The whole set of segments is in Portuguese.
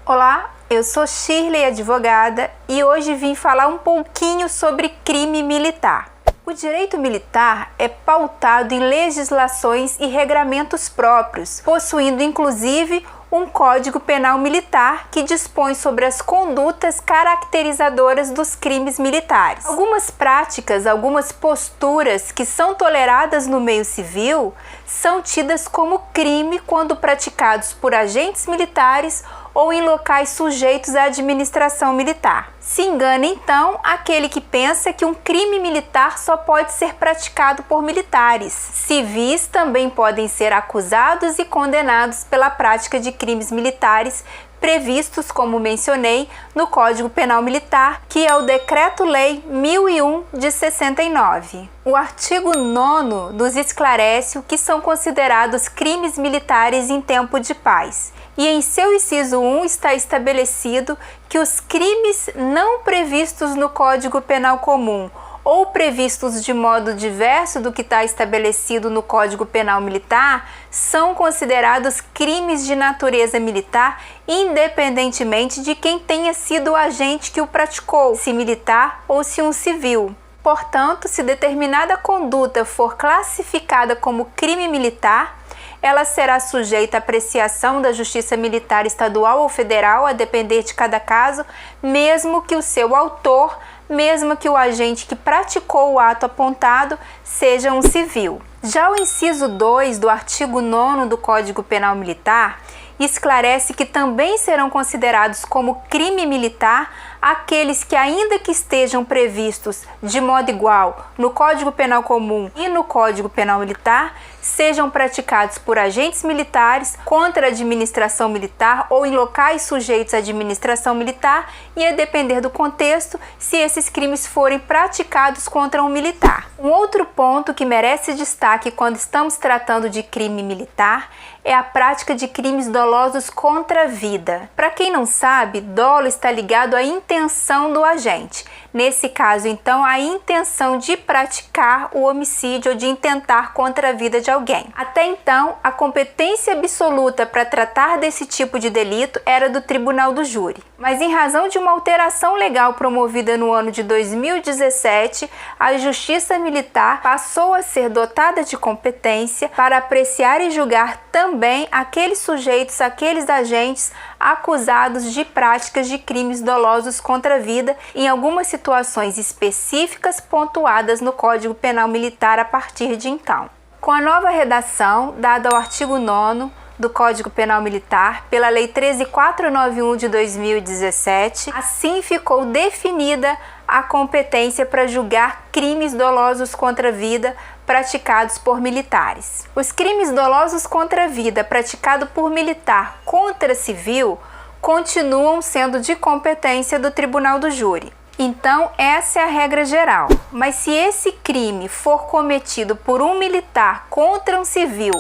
Olá, eu sou Shirley, advogada, e hoje vim falar um pouquinho sobre crime militar. O direito militar é pautado em legislações e regramentos próprios, possuindo inclusive um Código Penal Militar que dispõe sobre as condutas caracterizadoras dos crimes militares. Algumas práticas, algumas posturas que são toleradas no meio civil são tidas como crime quando praticados por agentes militares ou em locais sujeitos à administração militar. Se engana então aquele que pensa que um crime militar só pode ser praticado por militares. Civis também podem ser acusados e condenados pela prática de crimes militares previstos, como mencionei, no Código Penal Militar, que é o Decreto-Lei 1001 de 69. O artigo 9º nos esclarece o que são considerados crimes militares em tempo de paz. E em seu inciso 1 está estabelecido que os crimes não previstos no Código Penal Comum ou previstos de modo diverso do que está estabelecido no Código Penal Militar são considerados crimes de natureza militar, independentemente de quem tenha sido o agente que o praticou, se militar ou se um civil. Portanto, se determinada conduta for classificada como crime militar, ela será sujeita à apreciação da Justiça Militar Estadual ou Federal, a depender de cada caso, mesmo que o seu autor, mesmo que o agente que praticou o ato apontado seja um civil. Já o inciso 2 do artigo 9º do Código Penal Militar esclarece que também serão considerados como crime militar aqueles que, ainda que estejam previstos de modo igual no Código Penal Comum e no Código Penal Militar, sejam praticados por agentes militares contra a administração militar ou em locais sujeitos à administração militar e, a depender do contexto, se esses crimes forem praticados contra um militar. Um outro ponto que merece destaque quando estamos tratando de crime militar é a prática de crimes dolosos contra a vida. Para quem não sabe, dolo está ligado à intenção do agente. Nesse caso, então, a intenção de praticar o homicídio ou de intentar contra a vida de alguém. Até então, a competência absoluta para tratar desse tipo de delito era do Tribunal do Júri. Mas em razão de uma alteração legal promovida no ano de 2017, a Justiça Militar passou a ser dotada de competência para apreciar e julgar também aqueles sujeitos, aqueles agentes acusados de práticas de crimes dolosos contra a vida em algumas situações específicas pontuadas no Código Penal Militar a partir de então. Com a nova redação dada ao artigo 9º do Código Penal Militar pela Lei 13.491 de 2017, assim ficou definida a competência para julgar crimes dolosos contra a vida praticados por militares. Os crimes dolosos contra a vida praticados por militar contra civil continuam sendo de competência do Tribunal do Júri. Então, essa é a regra geral. Mas se esse crime for cometido por um militar contra um civil,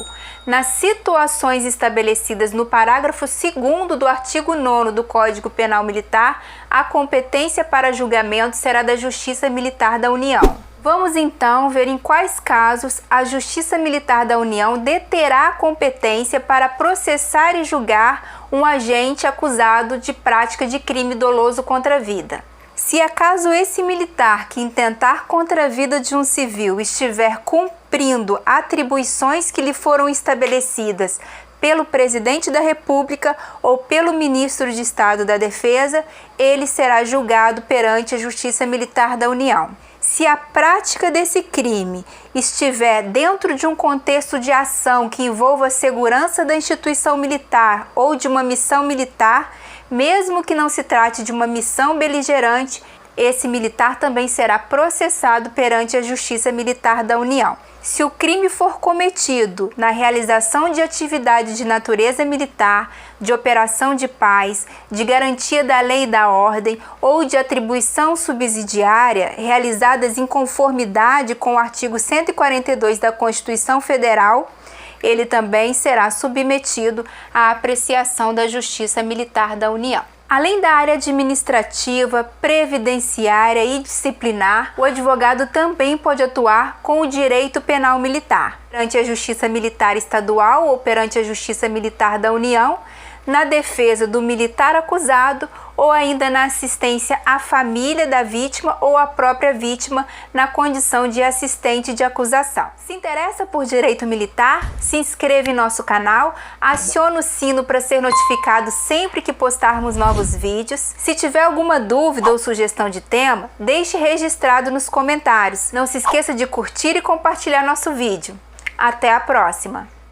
nas situações estabelecidas no parágrafo 2º do artigo 9º do Código Penal Militar, a competência para julgamento será da Justiça Militar da União. Vamos então ver em quais casos a Justiça Militar da União deterá a competência para processar e julgar um agente acusado de prática de crime doloso contra a vida. Se acaso esse militar que intentar contra a vida de um civil estiver cumprindo atribuições que lhe foram estabelecidas pelo Presidente da República ou pelo Ministro de Estado da Defesa, ele será julgado perante a Justiça Militar da União. Se a prática desse crime estiver dentro de um contexto de ação que envolva a segurança da instituição militar ou de uma missão militar, mesmo que não se trate de uma missão beligerante, esse militar também será processado perante a Justiça Militar da União. Se o crime for cometido na realização de atividade de natureza militar, de operação de paz, de garantia da lei e da ordem ou de atribuição subsidiária realizadas em conformidade com o artigo 142 da Constituição Federal, ele também será submetido à apreciação da Justiça Militar da União. Além da área administrativa, previdenciária e disciplinar, o advogado também pode atuar com o direito penal militar, perante a Justiça Militar Estadual ou perante a Justiça Militar da União, na defesa do militar acusado ou ainda na assistência à família da vítima ou à própria vítima na condição de assistente de acusação. Se interessa por direito militar? Se inscreva em nosso canal, acione o sino para ser notificado sempre que postarmos novos vídeos. Se tiver alguma dúvida ou sugestão de tema, deixe registrado nos comentários. Não se esqueça de curtir e compartilhar nosso vídeo. Até a próxima!